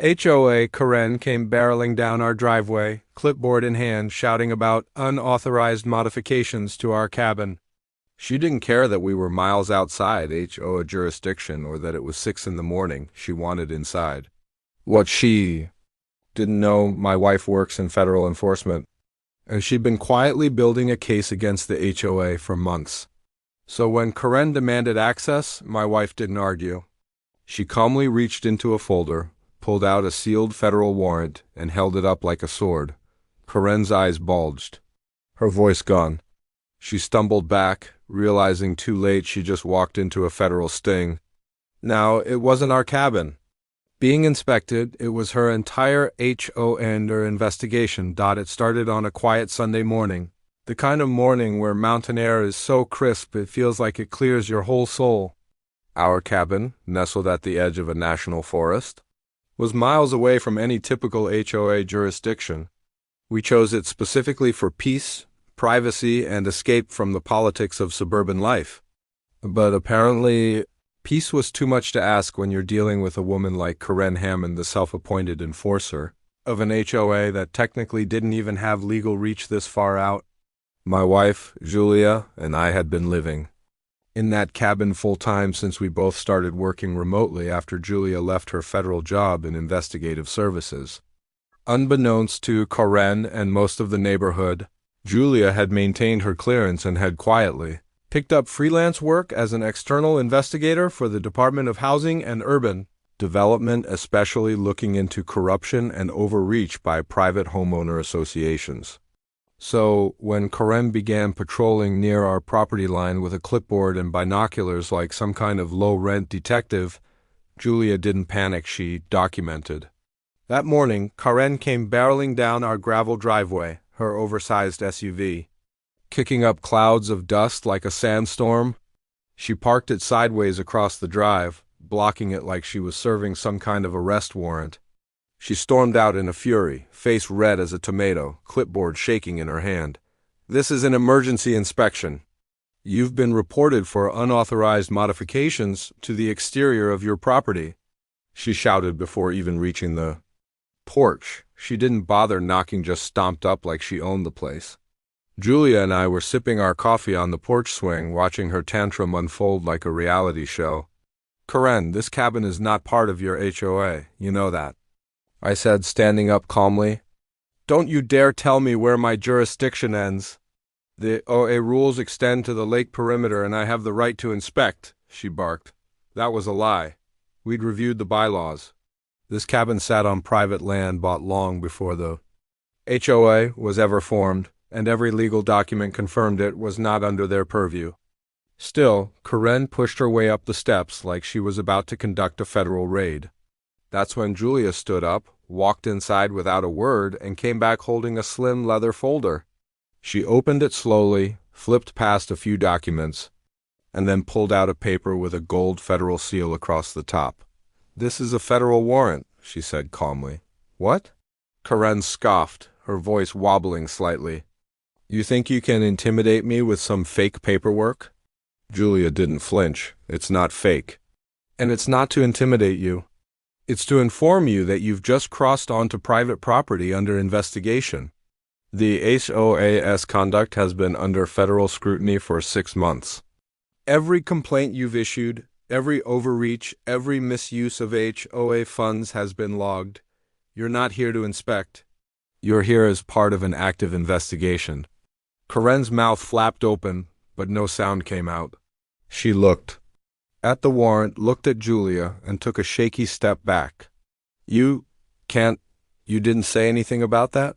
HOA Karen came barreling down our driveway, clipboard in hand, shouting about unauthorized modifications to our cabin. She didn't care that we were miles outside HOA jurisdiction or that it was 6 in the morning. She wanted inside. What she didn't know, my wife works in federal enforcement, and she'd been quietly building a case against the HOA for months. So when Karen demanded access, my wife didn't argue. She calmly reached into a folder, pulled out a sealed federal warrant, and held it up like a sword. Karen's eyes bulged. Her voice gone. She stumbled back, realizing too late she just walked into a federal sting. Now, it wasn't our cabin being inspected, it was her entire HOA investigation. It started on a quiet Sunday morning. The kind of morning where mountain air is so crisp it feels like it clears your whole soul. Our cabin, nestled at the edge of a national forest, was miles away from any typical HOA jurisdiction. We chose it specifically for peace, privacy, and escape from the politics of suburban life. But apparently, peace was too much to ask when you're dealing with a woman like Karen Hammond, the self-appointed enforcer of an HOA that technically didn't even have legal reach this far out. My wife, Julia, and I had been living in that cabin full-time since we both started working remotely after Julia left her federal job in investigative services. Unbeknownst to Karen and most of the neighborhood, Julia had maintained her clearance and had quietly picked up freelance work as an external investigator for the Department of Housing and Urban Development, especially looking into corruption and overreach by private homeowner associations. So, when Karen began patrolling near our property line with a clipboard and binoculars like some kind of low-rent detective, Julia didn't panic. She documented. That morning, Karen came barreling down our gravel driveway, her oversized SUV, kicking up clouds of dust like a sandstorm. She parked it sideways across the drive, blocking it like she was serving some kind of arrest warrant. She stormed out in a fury, face red as a tomato, clipboard shaking in her hand. "This is an emergency inspection. You've been reported for unauthorized modifications to the exterior of your property," she shouted before even reaching the porch. She didn't bother knocking, just stomped up like she owned the place. Julia and I were sipping our coffee on the porch swing, watching her tantrum unfold like a reality show. "Karen, this cabin is not part of your HOA, you know that," I said, standing up calmly. "Don't you dare tell me where my jurisdiction ends. The OA rules extend to the lake perimeter and I have the right to inspect," she barked. That was a lie. We'd reviewed the bylaws. This cabin sat on private land bought long before the HOA was ever formed, and every legal document confirmed it was not under their purview. Still, Karen pushed her way up the steps like she was about to conduct a federal raid. That's when Julia stood up, walked inside without a word, and came back holding a slim leather folder. She opened it slowly, flipped past a few documents, and then pulled out a paper with a gold federal seal across the top. "This is a federal warrant," she said calmly. "What?" Karen scoffed, her voice wobbling slightly. "You think you can intimidate me with some fake paperwork?" Julia didn't flinch. "It's not fake. And it's not to intimidate you. It's to inform you that you've just crossed onto private property under investigation. The HOA's conduct has been under federal scrutiny for 6 months. Every complaint you've issued, every overreach, every misuse of HOA funds has been logged. You're not here to inspect. You're here as part of an active investigation." Karen's mouth flapped open, but no sound came out. She looked at the warrant, looked at Julia, and took a shaky step back. You didn't say anything about that?"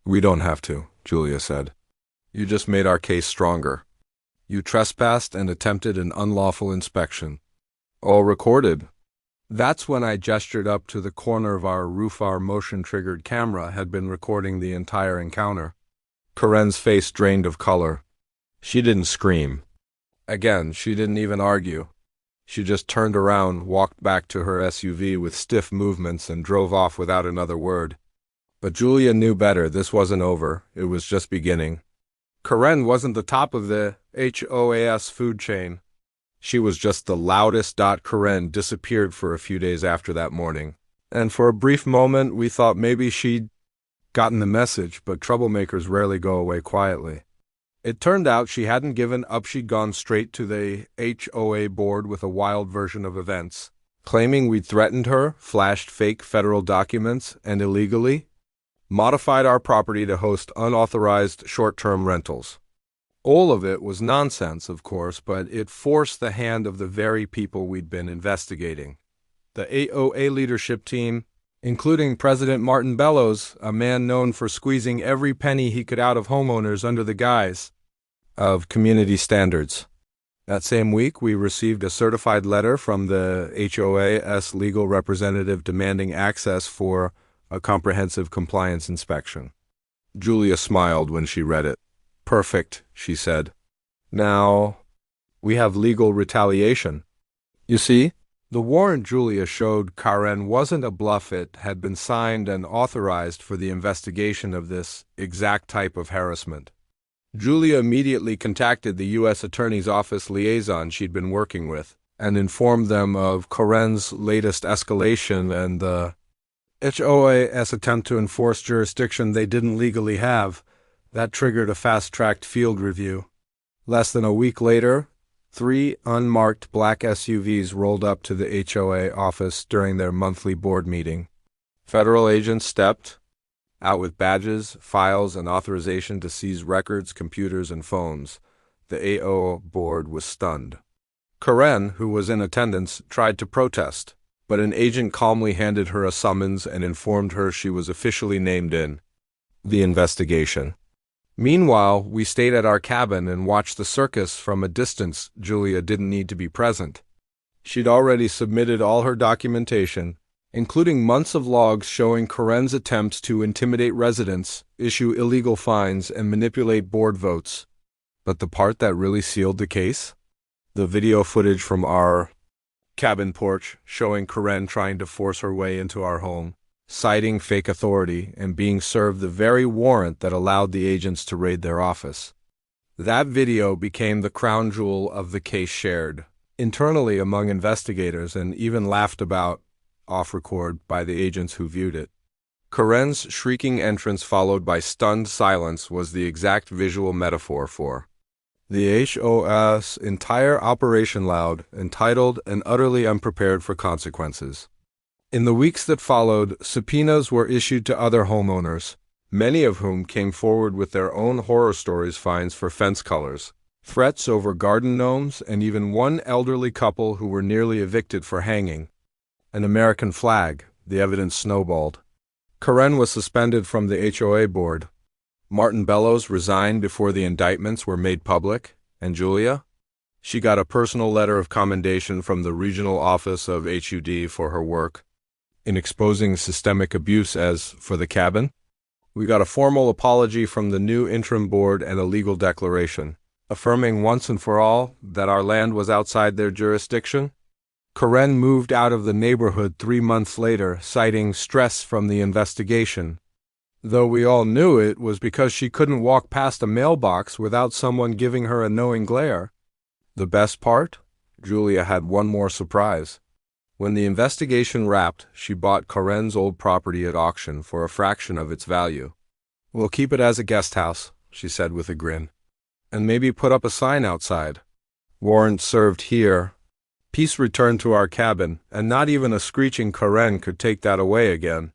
"We don't have to," Julia said. "You just made our case stronger. You trespassed and attempted an unlawful inspection. All recorded." That's when I gestured up to the corner of our roof. Our motion-triggered camera had been recording the entire encounter. Karen's face drained of color. She didn't scream. Again, she didn't even argue. She just turned around, walked back to her SUV with stiff movements, and drove off without another word. But Julia knew better. This wasn't over. It was just beginning. Karen wasn't the top of the HOAS food chain. She was just the loudest. Karen disappeared for a few days after that morning. And for a brief moment, we thought maybe she'd gotten the message, but troublemakers rarely go away quietly. It turned out she hadn't given up. She'd gone straight to the HOA board with a wild version of events, claiming we'd threatened her, flashed fake federal documents, and illegally modified our property to host unauthorized short-term rentals. All of it was nonsense, of course, but it forced the hand of the very people we'd been investigating. The HOA leadership team, including President Martin Bellows, a man known for squeezing every penny he could out of homeowners under the guise of community standards. That same week, we received a certified letter from the HOA's legal representative demanding access for a comprehensive compliance inspection. Julia smiled when she read it. "Perfect," she said. "Now, we have legal retaliation. You see, the warrant Julia showed Karen wasn't a bluff. It had been signed and authorized for the investigation of this exact type of harassment." Julia immediately contacted the U.S. Attorney's Office liaison she'd been working with and informed them of Karen's latest escalation and the HOA's attempt to enforce jurisdiction they didn't legally have. That triggered a fast-tracked field review. Less than a week later, 3 unmarked black SUVs rolled up to the HOA office during their monthly board meeting. Federal agents stepped out with badges, files, and authorization to seize records, computers, and phones. The AO board was stunned. Karen, who was in attendance, tried to protest, but an agent calmly handed her a summons and informed her she was officially named in the investigation. Meanwhile, we stayed at our cabin and watched the circus from a distance. Julia didn't need to be present. She'd already submitted all her documentation, including months of logs showing Karen's attempts to intimidate residents, issue illegal fines, and manipulate board votes. But the part that really sealed the case? The video footage from our cabin porch showing Karen trying to force her way into our home, citing fake authority, and being served the very warrant that allowed the agents to raid their office. That video became the crown jewel of the case, shared internally among investigators and even laughed about off-record by the agents who viewed it. Karen's shrieking entrance followed by stunned silence was the exact visual metaphor for the HOA's entire operation, loud, entitled, and utterly unprepared for consequences. In the weeks that followed, subpoenas were issued to other homeowners, many of whom came forward with their own horror stories: fines for fence colors, threats over garden gnomes, and even one elderly couple who were nearly evicted for hanging an American flag. The evidence snowballed. Karen was suspended from the HOA board. Martin Bellows resigned before the indictments were made public. And Julia? She got a personal letter of commendation from the regional office of HUD for her work in exposing systemic abuse. As for the cabin, we got a formal apology from the new interim board and a legal declaration, affirming once and for all that our land was outside their jurisdiction. Karen moved out of the neighborhood 3 months later, citing stress from the investigation, though we all knew it was because she couldn't walk past a mailbox without someone giving her a knowing glare. The best part? Julia had one more surprise. When the investigation wrapped, she bought Karen's old property at auction for a fraction of its value. "We'll keep it as a guest house," she said with a grin, "and maybe put up a sign outside. Warrant served here." Peace returned to our cabin, and not even a screeching Karen could take that away again.